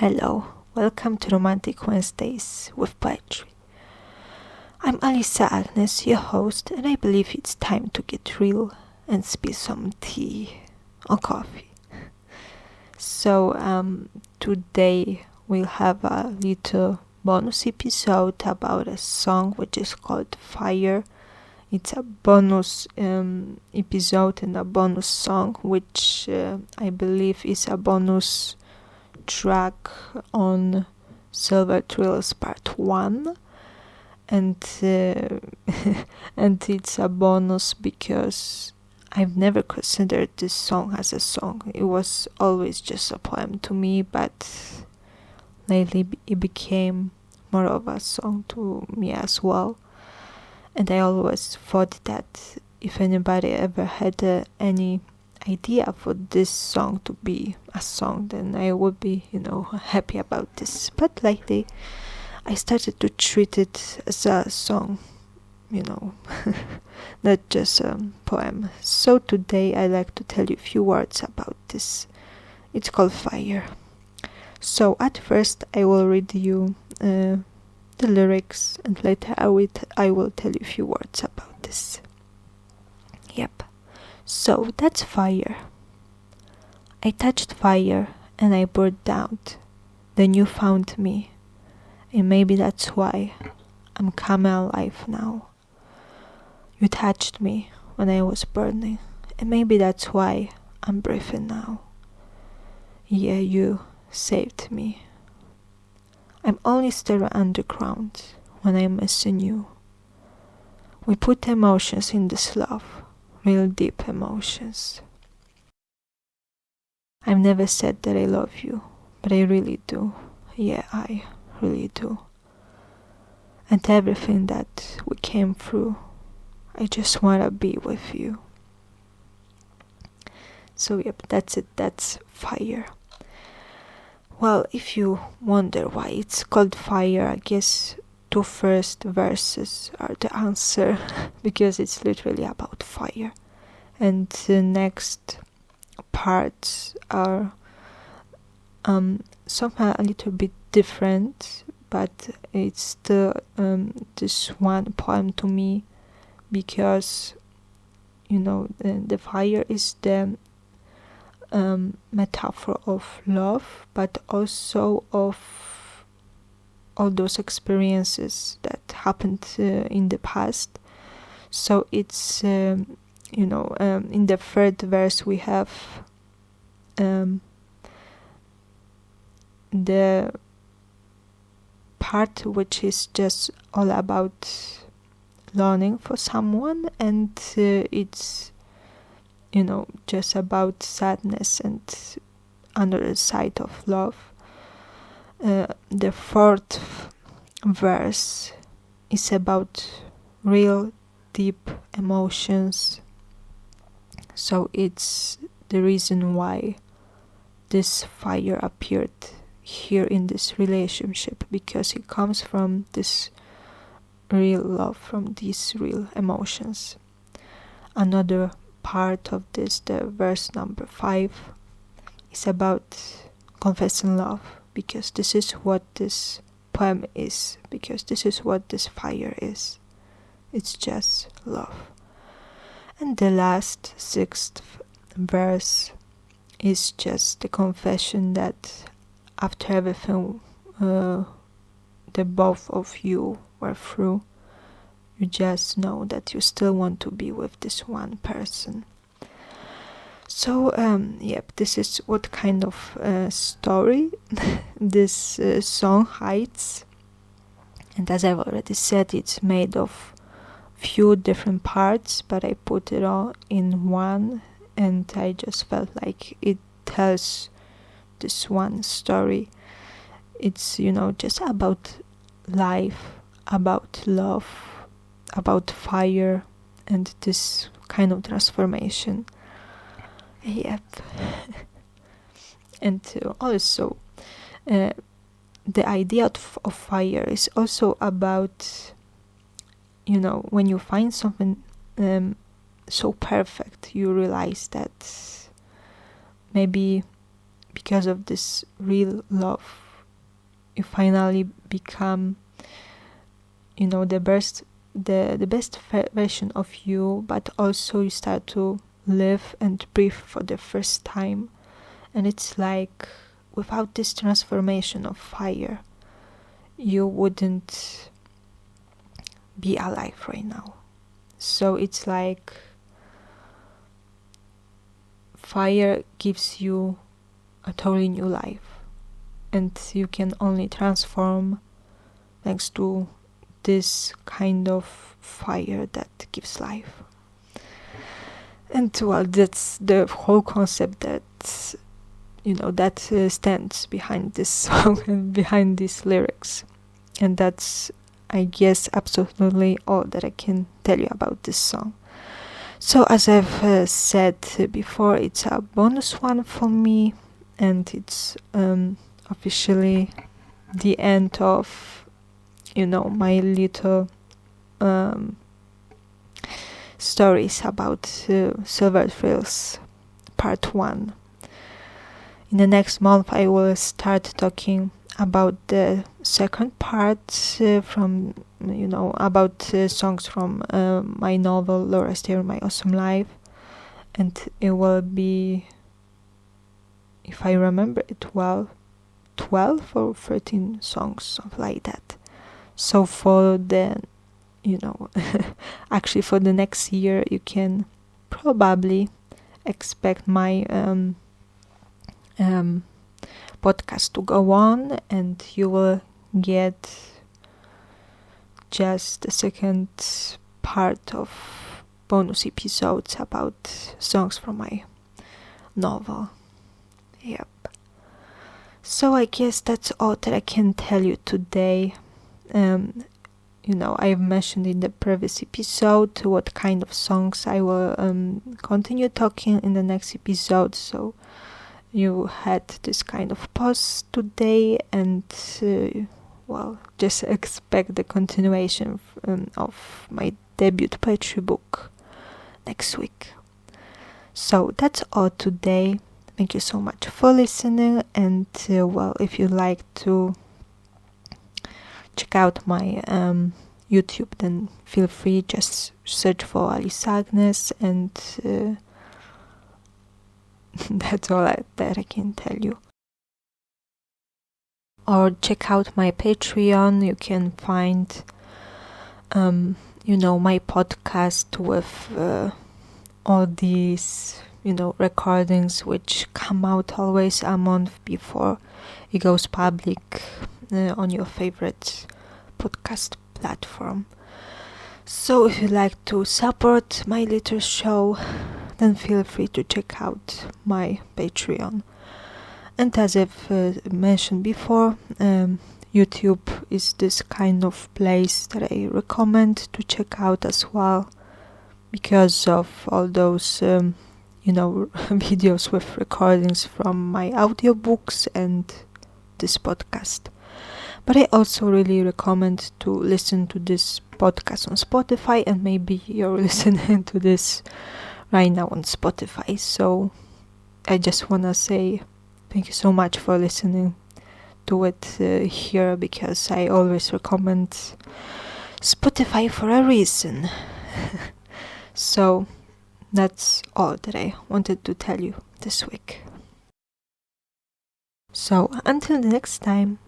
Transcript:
Hello, welcome to Romantic Wednesdays with Poetry. I'm Alisa Agnes, your host, and I believe it's time to get real and spill some tea or coffee. So, today we'll have a little bonus episode about a song which is called Fire. It's a bonus episode and a bonus song, which I believe is a bonus track on Silver Trills Part 1, and and it's a bonus because I've never considered this song as a song. It was always just a poem to me, but lately it became more of a song to me as well. And I always thought that if anybody ever had any idea for this song to be a song, then I would be, happy about this. But lately, I started to treat it as a song, not just a poem. So today I like to tell you a few words about this. It's called Fire. So at first I will read you the lyrics, and later I will tell you a few words about this. Yep. So that's fire. I touched fire and I burned down. Then you found me, and maybe that's why I'm coming alive now. You touched me when I was burning, and maybe that's why I'm breathing now. Yeah, you saved me. I'm only still underground when I'm missing you. We put emotions in this love, real deep emotions. I've never said that I love you, but I really do. Yeah, I really do. And everything that we came through, I just wanna be with you. So yep, that's it, that's Fire. Well, if you wonder why it's called Fire, I guess two first verses are the answer, because it's literally about fire. And the next parts are somehow a little bit different, but it's still this one poem to me, because the fire is the metaphor of love, but also of all those experiences that happened in the past. So it's in the third verse we have the part which is just all about longing for someone, and it's just about sadness and another side of love. The fourth verse is about real deep emotions. So it's the reason why this fire appeared here in this relationship, because it comes from this real love, from these real emotions. Another part of this, the verse number 5, is about confessing love, because this is what this poem is, because this is what this fire is. It's just love. And the last, sixth verse is just the confession that after everything the both of you were through, you just know that you still want to be with this one person. So, this is what kind of story this song hides. And as I've already said, it's made of few different parts, but I put it all in one, and I just felt like it tells this one story. It's, just about life, about love, about fire, and this kind of transformation. Yep. And also the idea of fire is also about when you find something so perfect, you realize that maybe because of this real love you finally become, the best version of you, but also you start to live and breathe for the first time. And it's like, without this transformation of fire, you wouldn't be alive right now. So it's like fire gives you a totally new life, and you can only transform thanks to this kind of fire that gives life. And well, that's the whole concept that stands behind this song and behind these lyrics. And that's, I guess, absolutely all that I can tell you about this song. So as I've said before, it's a bonus one for me, and it's officially the end of my little stories about Silver Trills part 1. In the next month I will start talking about the second part from about songs from my novel Laura Stair, My Awesome Life, and it will be, if I remember it well, 12 or 13 songs, something like that. So for the actually for the next year, you can probably expect my podcast to go on, and you will get just the second part of bonus episodes about songs from my novel. Yep. So I guess that's all that I can tell you today. I've mentioned in the previous episode what kind of songs I will continue talking in the next episode, so you had this kind of pause today, and just expect the continuation of my debut poetry book next week. So that's all today. Thank you so much for listening, and if you like to check out my YouTube, then feel free, just search for Alice Agnes, and that's all that I can tell you. Or check out my Patreon. You can find my podcast with all these recordings, which come out always a month before it goes public on your favorite podcast platform. So if you like to support my little show, then feel free to check out my Patreon. And as I've mentioned before, YouTube is this kind of place that I recommend to check out as well, because of all those videos with recordings from my audiobooks and this podcast. But I also really recommend to listen to this podcast on Spotify, and maybe you're listening to this right now on Spotify. So I just want to say thank you so much for listening to it here, because I always recommend Spotify for a reason. So that's all that I wanted to tell you this week. So until the next time,